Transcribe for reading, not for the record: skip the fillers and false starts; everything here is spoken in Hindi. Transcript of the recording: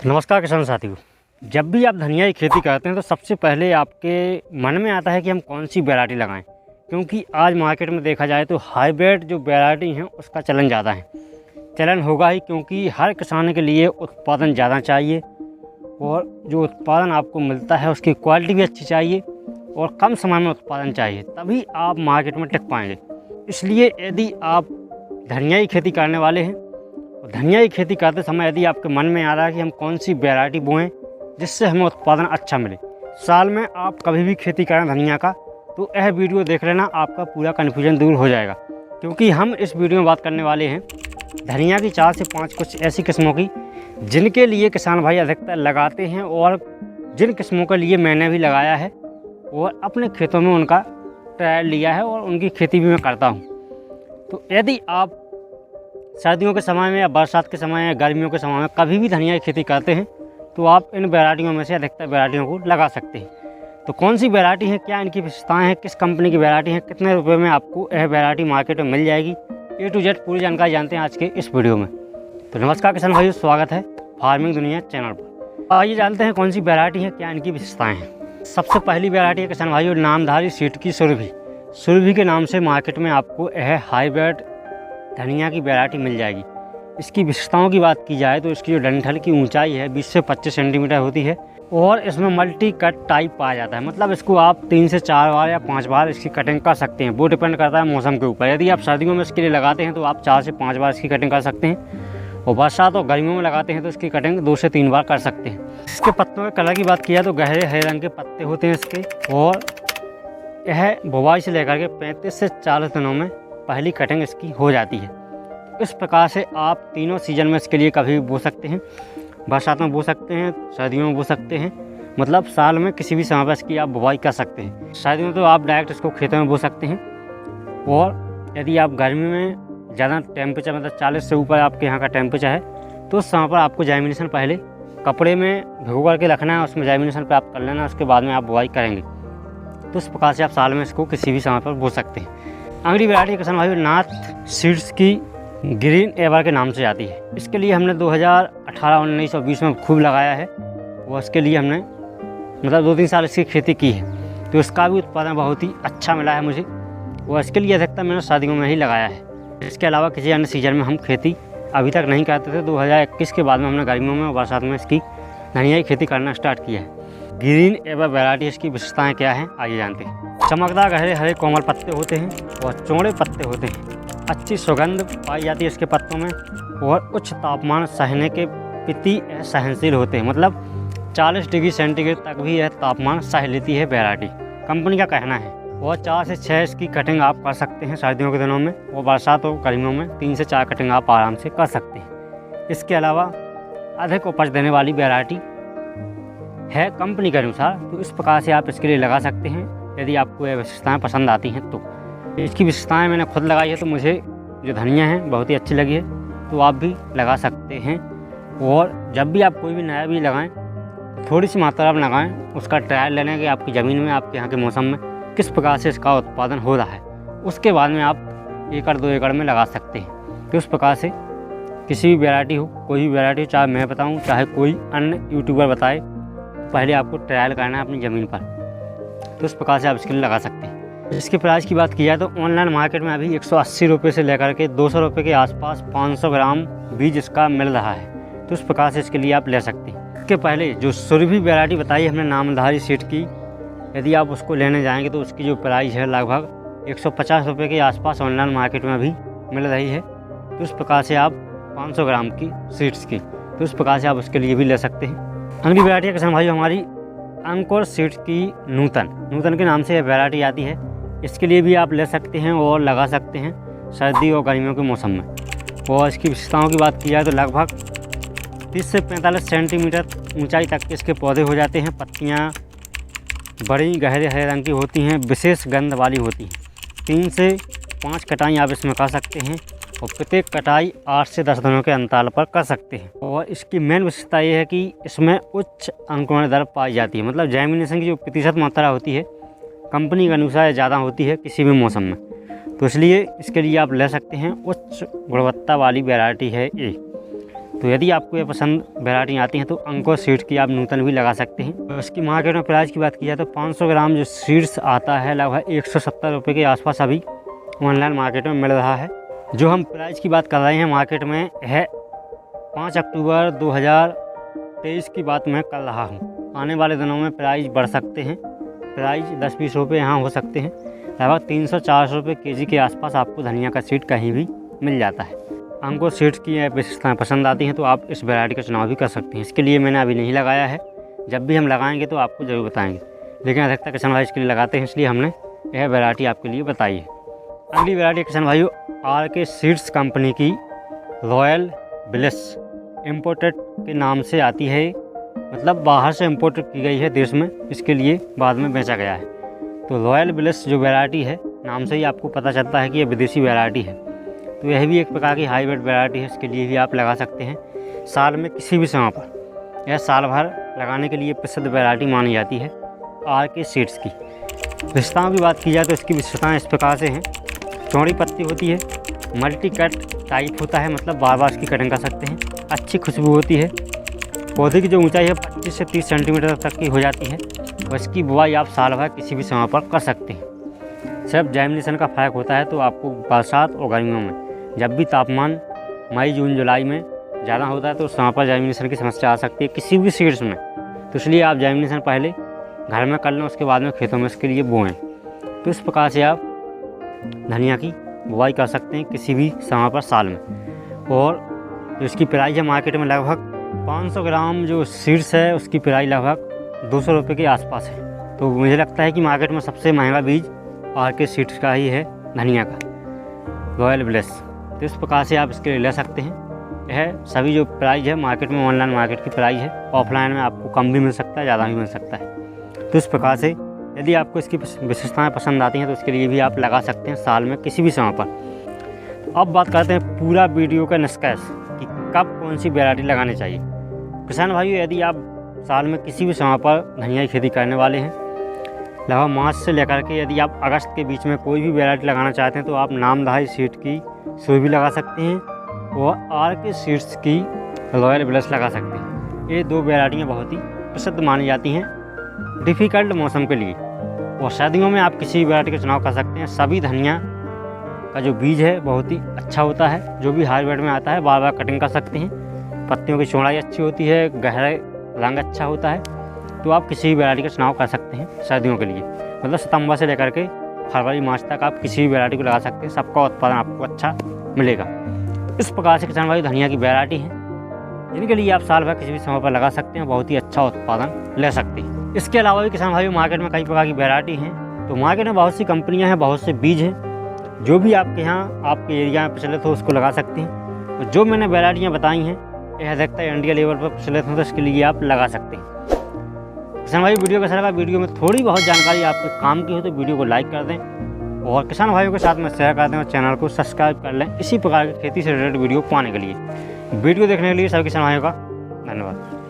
नमस्कार किसान साथियों। जब भी आप धनिया की खेती करते हैं तो सबसे पहले आपके मन में आता है कि हम कौन सी वैरायटी लगाएं, क्योंकि आज मार्केट में देखा जाए तो हाइब्रिड जो वैरायटी हैं उसका चलन ज़्यादा है। चलन होगा ही, क्योंकि हर किसान के लिए उत्पादन ज़्यादा चाहिए और जो उत्पादन आपको मिलता है उसकी क्वालिटी भी अच्छी चाहिए और कम समय में उत्पादन चाहिए, तभी आप मार्केट में टिक पाएंगे। इसलिए यदि आप धनिया की खेती करने वाले हैं, धनिया की खेती करते समय यदि आपके मन में आ रहा है कि हम कौन सी वैरायटी बोएं जिससे हमें उत्पादन अच्छा मिले, साल में आप कभी भी खेती करें धनिया का, तो यह वीडियो देख लेना, आपका पूरा कन्फ्यूजन दूर हो जाएगा। क्योंकि हम इस वीडियो में बात करने वाले हैं धनिया की 4 से 5 कुछ ऐसी किस्मों की जिनके लिए किसान भाई अधिकतर लगाते हैं और जिन किस्मों के लिए मैंने भी लगाया है और अपने खेतों में उनका ट्रायल लिया है और उनकी खेती भी मैं करता हूँ। तो यदि आप सर्दियों के समय में या बरसात के समय या गर्मियों के समय में कभी भी धनिया की खेती करते हैं तो आप इन वैरायटियों में से अधिकतर वैरायटियों को लगा सकते हैं। तो कौन सी वैरायटी है, क्या इनकी विशेषताएं हैं, किस कंपनी की वैरायटी है, कितने रुपए में आपको यह वैरायटी मार्केट में मिल जाएगी, A to Z पूरी जानकारी जानते हैं आज के इस वीडियो में। तो नमस्कार किसान भाइयों, स्वागत है फार्मिंग दुनिया चैनल पर। आइए जानते हैं कौन सी वैरायटी है, क्या इनकी विशेषताएँ हैं। सबसे पहली वैरायटी है किसान भाइयों नामधारी सीड की सुरभि। सुरभि के नाम से मार्केट में आपको यह हाइब्रिड धनिया की वैरायटी मिल जाएगी। इसकी विशेषताओं की बात की जाए तो इसकी जो डंठल की ऊंचाई है 20 से 25 सेंटीमीटर होती है और इसमें मल्टी कट टाइप पाया जाता है। मतलब इसको आप 3 से 4 बार या 5 बार इसकी कटिंग कर सकते हैं, वो डिपेंड करता है मौसम के ऊपर। यदि आप सर्दियों में इसके लिए लगाते हैं तो आप 4 से 5 बार इसकी कटिंग कर सकते हैं और बरसात और गर्मियों में लगाते हैं तो इसकी कटिंग 2 से 3 बार कर सकते हैं। इसके पत्तों के कलर की बात की जाए तो गहरे हरे रंग के पत्ते होते हैं इसके और यह बुवाई से लेकर के 35 से 40 दिनों में पहली कटिंग इसकी हो जाती है। इस प्रकार से आप तीनों सीजन में इसके लिए कभी भी बो सकते हैं, बरसात में बो सकते हैं, सर्दियों में बो सकते हैं, मतलब साल में किसी भी समय पर इसकी आप बुवाई कर सकते हैं। सर्दियों में तो आप डायरेक्ट इसको खेतों में बो सकते हैं और यदि आप गर्मी में ज़्यादा टेम्परेचर मतलब 40 से ऊपर आपके यहाँ का टेम्परेचर है तो उस समय पर आपको जैमिनेशन पहले कपड़े में भिगो करके रखना है, उसमें जैमिनेशन प्राप्त कर लेना, उसके बाद में आप बुवाई करेंगे। तो इस प्रकार से आप साल में इसको किसी भी समय पर बो सकते हैं। अगली वैरायटी किसान भाई नाथ सीड्स की ग्रीन एवर के नाम से आती है। इसके लिए हमने 2018, 19 और 20 में खूब लगाया है और इसके लिए हमने मतलब 2-3 साल इसकी खेती की है, तो इसका भी उत्पादन बहुत ही अच्छा मिला है मुझे और इसके लिए अधिकतर मैंने सर्दियों में ही लगाया है। इसके अलावा किसी अन्य सीजन में हम खेती अभी तक नहीं करते थे। 2021 के बाद में हमने गर्मियों में और बरसात में इसकी धनिया की खेती करना स्टार्ट किया है। ग्रीन एवर वैरायटी इसकी विशेषताएँ क्या हैं आइए जानते हैं। चमकदार गहरे हरे कोमल पत्ते होते हैं और चौड़े पत्ते होते हैं। अच्छी सुगंध पाई जाती है इसके पत्तों में और उच्च तापमान सहने के प्रति सहनशील होते हैं। मतलब 40 डिग्री सेंटीग्रेड तक भी यह तापमान सह लेती है वैरायटी, कंपनी का कहना है। और 4 से 6 इसकी कटिंग आप कर सकते हैं सर्दियों के दिनों में और बरसात और गर्मियों में 3 से 4 कटिंग आप आराम से कर सकते हैं। इसके अलावा अधिक उपज देने वाली वैरायटी है कंपनी के अनुसार, तो इस प्रकार से आप इसके लिए लगा सकते हैं यदि आपको यह विशेषताएँ पसंद आती हैं तो। इसकी विशेषताएँ मैंने खुद लगाई है तो मुझे जो धनिया है बहुत ही अच्छी लगी है, तो आप भी लगा सकते हैं। और जब भी आप कोई भी नया भी लगाएं थोड़ी सी मात्रा में लगाएं, उसका ट्रायल लेने के आपकी ज़मीन में आपके यहाँ के मौसम में किस प्रकार से इसका उत्पादन हो रहा है, उसके बाद में आप 1 एकड़ 2 एकड़ में लगा सकते हैं। तो इस प्रकार से किसी भी वैरायटी हो, कोई भी वैरायटी हो, चाहे मैं बताऊँ चाहे कोई अन्य यूट्यूबर बताए, पहले आपको ट्रायल करना है अपनी ज़मीन पर। तो इस प्रकार से आप इसके लिए लगा सकते हैं। इसके प्राइस की बात की जाए तो ऑनलाइन मार्केट में अभी 180 रुपये से लेकर के 200 रुपये के आसपास 500 ग्राम बीज इसका मिल रहा है। तो इस प्रकार से इसके लिए आप ले सकते हैं। इसके पहले जो सुरभि वैरायटी बताई हमने नामधारी सीड की, यदि आप उसको लेने जाएंगे तो उसकी जो प्राइस है लगभग 150 रुपये के आसपास ऑनलाइन मार्केट में अभी मिल रही है। तो इस प्रकार से आप 500 ग्राम की सीड्स की, तो इस प्रकार से आप उसके लिए भी ले सकते हैं। अगली वैरायटी है किसान भाई हमारी अंकुर सीड्स की नूतन के नाम से यह वैरायटी आती है। इसके लिए भी आप ले सकते हैं और लगा सकते हैं सर्दी और गर्मियों के मौसम में। और इसकी विशेषताओं की बात की जाए तो लगभग 30 से 45 सेंटीमीटर ऊंचाई तक के इसके पौधे हो जाते हैं। पत्तियां बड़ी गहरे हरे रंग की होती हैं, विशेष गंध वाली होती हैं। 3 से 5 कटाई आप इसमें कर सकते हैं और प्रत्येक कटाई 8 से 10 दिनों के अंतराल पर कर सकते हैं। और इसकी मेन विशेषता ये है कि इसमें उच्च अंकुरण दर पाई जाती है। मतलब जैमिनेशन की जो प्रतिशत मात्रा होती है कंपनी के अनुसार ज़्यादा होती है किसी भी मौसम में, तो इसलिए इसके लिए आप ले सकते हैं। उच्च गुणवत्ता वाली वैरायटी है ये। तो यदि आपको ये पसंद वैरायटी आती हैं तो अंकुर सीड्स की आप नूतन भी लगा सकते हैं। तो इसकी मार्केट में प्राइस की बात की जाए तो 500 ग्राम जो सीड्स आता है लगभग 170 रुपये के आसपास अभी ऑनलाइन मार्केट में मिल रहा है। जो हम प्राइस की बात कर रहे हैं मार्केट में है 5 अक्टूबर 2023 की बात मैं कर रहा हूँ। आने वाले दिनों में प्राइस बढ़ सकते हैं, प्राइस 10-20 रुपये यहाँ हो सकते हैं। लगभग 300-400 रुपये केजी के आसपास आपको धनिया का सीड कहीं भी मिल जाता है। हमको सीड्स की विशेषताएँ पसंद आती हैं तो आप इस वैरायटी का चुनाव भी कर सकते हैं। इसके लिए मैंने अभी नहीं लगाया है, जब भी हम लगाएंगे तो आपको ज़रूर बताएंगे, लेकिन अधिकतर किसान भाई इसके लिए लगाते हैं, इसलिए हमने यह वैरायटी आपके लिए बताई है। अगली वैरायटी किसान भाइयों RK सीड्स कंपनी की रॉयल ब्लिस इम्पोर्टेड के नाम से आती है, मतलब बाहर से इम्पोर्टेड की गई है देश में, इसके लिए बाद में बेचा गया है। तो रॉयल ब्लिस जो वैरायटी है नाम से ही आपको पता चलता है कि ये विदेशी वैरायटी है। तो यह भी एक प्रकार की हाईब्रिड वैरायटी है, इसके लिए भी आप लगा सकते हैं साल में किसी भी समय पर। यह साल भर लगाने के लिए प्रसिद्ध वैरायटी मानी जाती है RK सीड्स की। विशेषताओं की बात की जाए तो इसकी विशेषताएँ इस प्रकार से हैं। चौड़ी पत्ती होती है, मल्टी कट टाइप होता है, मतलब बार बार इसकी कटिंग कर सकते हैं। अच्छी खुशबू होती है। पौधे की जो ऊंचाई है 25 से 30 सेंटीमीटर तक की हो जाती है और इसकी बुआई आप साल भर किसी भी समय पर कर सकते हैं। सिर्फ जर्मिनेशन का फ़र्क होता है, तो आपको बरसात और गर्मियों में जब भी तापमान मई जून जुलाई में ज़्यादा होता है तो उस समय पर जर्मिनेशन की समस्या आ सकती है किसी भी सीड्स में। तो इसलिए आप जर्मिनेशन पहले घर में कर लें, उसके बाद में खेतों में इसके लिए बोएँ। तो इस प्रकार से आप धनिया की बुआई कर सकते हैं किसी भी समय पर साल में। और जो इसकी प्राइस है मार्केट में लगभग 500 ग्राम जो सीड्स है उसकी प्राइस लगभग 200 रुपये के आसपास है। तो मुझे लगता है कि मार्केट में सबसे महंगा बीज RK सीड्स का ही है धनिया का, रॉयल ब्लिस। तो इस प्रकार से आप इसके लिए ले सकते हैं। यह सभी जो प्राइस है मार्केट में ऑनलाइन मार्केट की प्राइस है, ऑफलाइन में आपको कम भी मिल सकता है, ज़्यादा भी मिल सकता है। तो इस प्रकार से यदि आपको इसकी विशेषताएँ पसंद आती हैं तो इसके लिए भी आप लगा सकते हैं साल में किसी भी समय पर। तो अब बात करते हैं पूरा वीडियो का निष्कर्ष कि कब कौन सी वैरायटी लगानी चाहिए। किसान भाइयों, यदि आप साल में किसी भी समय पर धनिया की खेती करने वाले हैं, लगभग मार्च से लेकर के यदि आप अगस्त के बीच में कोई भी वैरायटी लगाना चाहते हैं तो आप नामधारी सीड की सुई भी लगा सकते हैं और RK सीड्स की रॉयल ब्लिस लगा सकते हैं। ये दो वैरायटियाँ बहुत ही प्रसिद्ध मानी जाती हैं डिफ़िकल्ट मौसम के लिए। और सर्दियों में आप किसी भी वैरायटी का चुनाव कर सकते हैं। सभी धनिया का जो बीज है बहुत ही अच्छा होता है, जो भी हाईब्रिड में आता है बार बार कटिंग कर सकते हैं। पत्तियों की चौड़ाई अच्छी होती है, गहरा रंग अच्छा होता है। तो आप किसी भी वैरायटी का चुनाव कर सकते हैं सर्दियों के लिए, मतलब सितंबर से लेकर के फरवरी मार्च तक आप किसी भी वैरायटी को लगा सकते हैं, सबका उत्पादन आपको अच्छा मिलेगा। इस प्रकार से किसान भाई धनिया की वैरायटी है जिनके लिए आप साल भर किसी भी समय पर लगा सकते हैं, बहुत ही अच्छा उत्पादन ले सकते हैं। इसके अलावा भी किसान भाई मार्केट में कई प्रकार की वैरायटी हैं। तो मार्केट में बहुत सी कंपनियां हैं, बहुत से बीज हैं, जो भी आपके यहाँ आपके एरिया में प्रचलित हो उसको लगा सकते हैं। और जो मैंने वैरायटियाँ बताई हैं यह अधिकतर इंडिया लेवल पर प्रचलित हो, तो इसके लिए आप लगा सकते हैं। किसान भाई वीडियो कैसा लगा? वीडियो में थोड़ी बहुत जानकारी आपके काम की हो तो वीडियो को लाइक कर दें और किसान भाइयों के साथ में शेयर कर दें और चैनल को सब्सक्राइब कर लें इसी प्रकार की खेती से रिलेटेड वीडियो पाने के लिए। वीडियो देखने के लिए सभी किसान भाइयों का धन्यवाद।